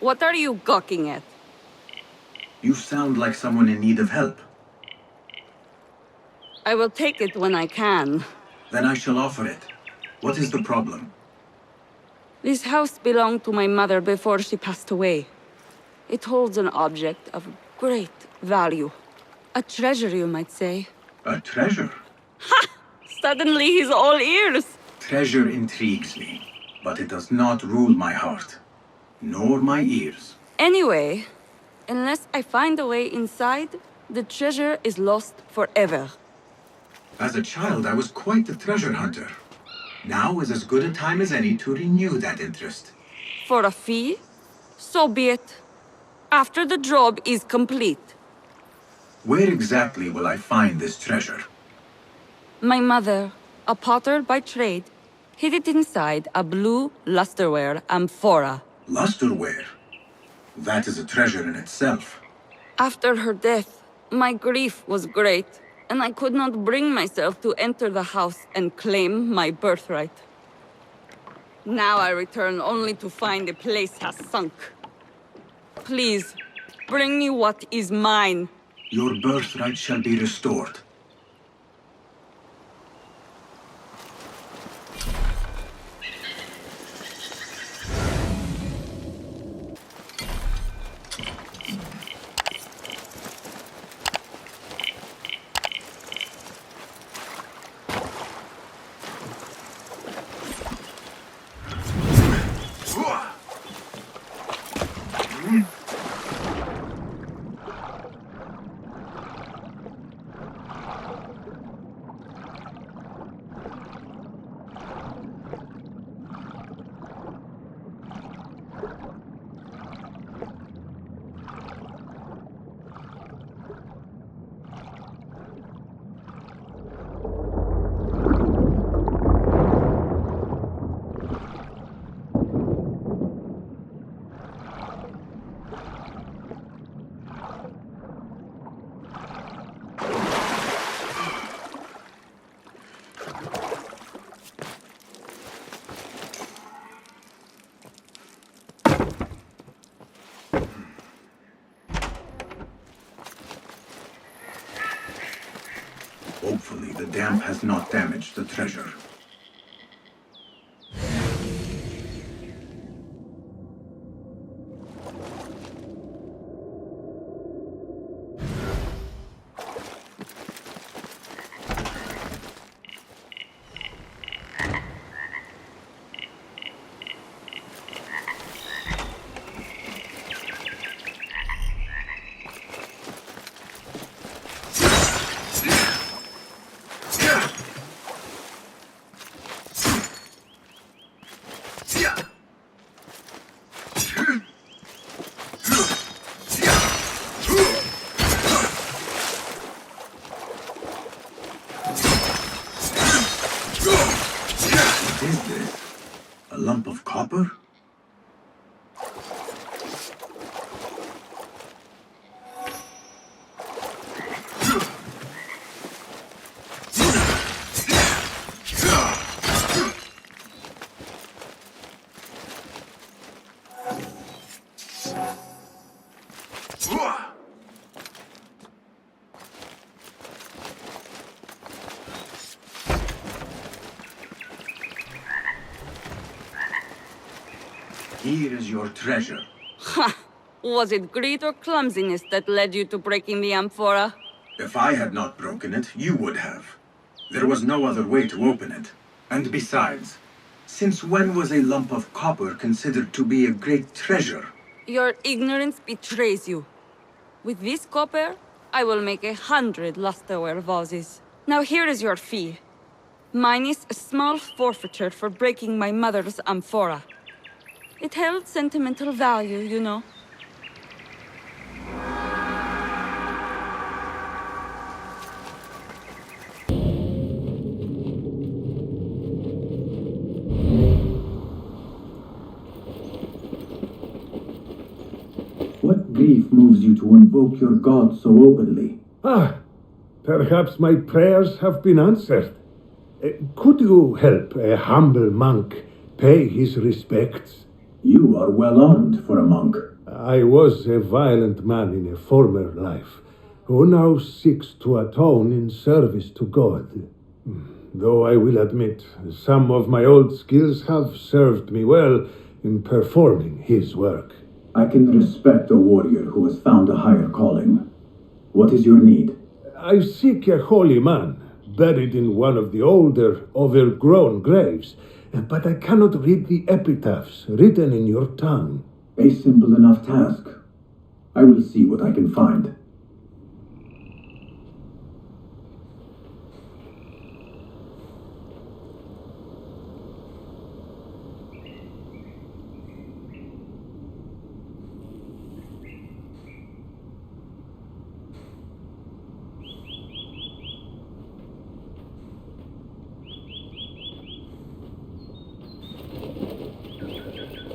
What are you gawking at? You sound like someone in need of help. I will take it when I can. Then I shall offer it. What is the problem? This house belonged to my mother before she passed away. It holds an object of great value. A treasure, you might say. A treasure? Ha! Suddenly he's all ears. Treasure intrigues me, but it does not rule my heart, nor my ears. Anyway, unless I find a way inside, the treasure is lost forever. As a child, I was quite a treasure hunter. Now is as good a time as any to renew that interest. For a fee? So be it. After the job is complete. Where exactly will I find this treasure? My mother, a potter by trade, hid it inside a blue lusterware amphora. Lusterware? That is a treasure in itself. After her death, my grief was great, and I could not bring myself to enter the house and claim my birthright. Now I return only to find the place has sunk. Please, bring me what is mine. Your birthright shall be restored. Hopefully, the damp has not damaged the treasure. What is this? A lump of copper? Here is your treasure. Ha! Was it greed or clumsiness that led you to breaking the amphora? If I had not broken it, you would have. There was no other way to open it. And besides, since when was a lump of copper considered to be a great treasure? Your ignorance betrays you. With this copper, I will make 100 lusterware vases. Now here is your fee. Minus a small forfeiture for breaking my mother's amphora. It held sentimental value, you know. What grief moves you to invoke your god so openly? Perhaps my prayers have been answered. Could you help a humble monk pay his respects? You are well armed for a monk. I was a violent man in a former life, who now seeks to atone in service to God. Though I will admit, some of my old skills have served me well in performing his work. I can respect a warrior who has found a higher calling. What is your need? I seek a holy man, buried in one of the older, overgrown graves, but I cannot read the epitaphs written in your tongue. A simple enough task. I will see what I can find.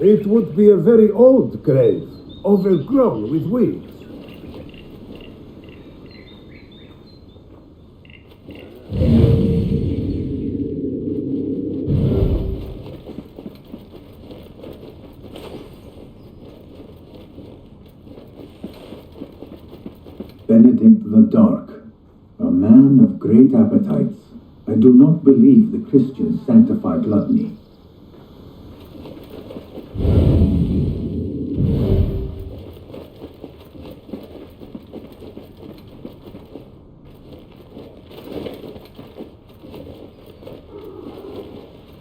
It would be a very old grave, overgrown with weeds. Benedict the Dark, a man of great appetites. I do not believe the Christians sanctify gluttony.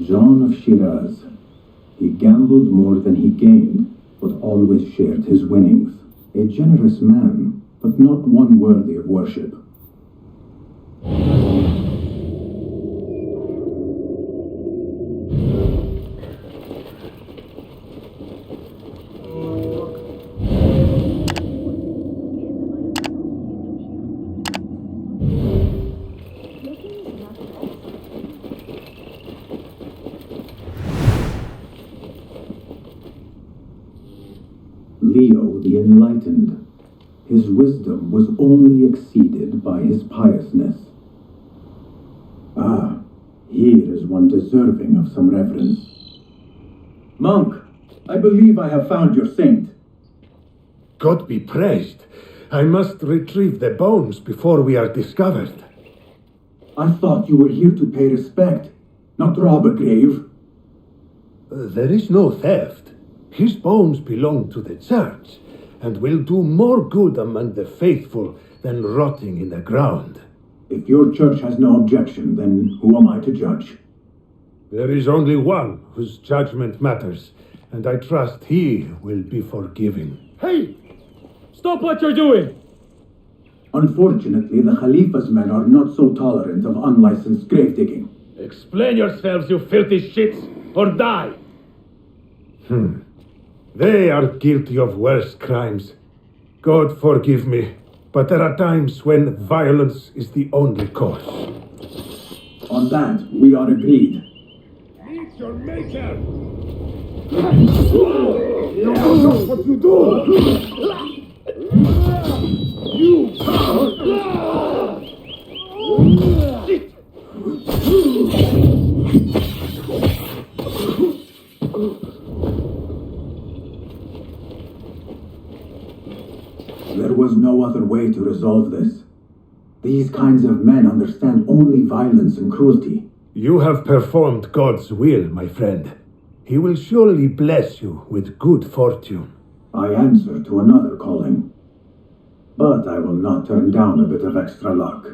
John of Shiraz. He gambled more than he gained, but always shared his winnings. A generous man, but not one worthy of worship. Leo the Enlightened. His wisdom was only exceeded by his piousness. Ah, here is one deserving of some reverence. Monk, I believe I have found your saint. God be praised. I must retrieve the bones before we are discovered. I thought you were here to pay respect, not rob a grave. There is no theft. His bones belong to the church, and will do more good among the faithful than rotting in the ground. If your church has no objection, then who am I to judge? There is only one whose judgment matters, and I trust he will be forgiving. Hey! Stop what you're doing! Unfortunately, the Khalifa's men are not so tolerant of unlicensed grave digging. Explain yourselves, you filthy shits, or die! They are guilty of worse crimes. God forgive me, but there are times when violence is the only cause. On that, we are agreed. Meet your maker! You know what you do! There was no other way to resolve this. These kinds of men understand only violence and cruelty. You have performed God's will, my friend. He will surely bless you with good fortune. I answer to another calling. But I will not turn down a bit of extra luck.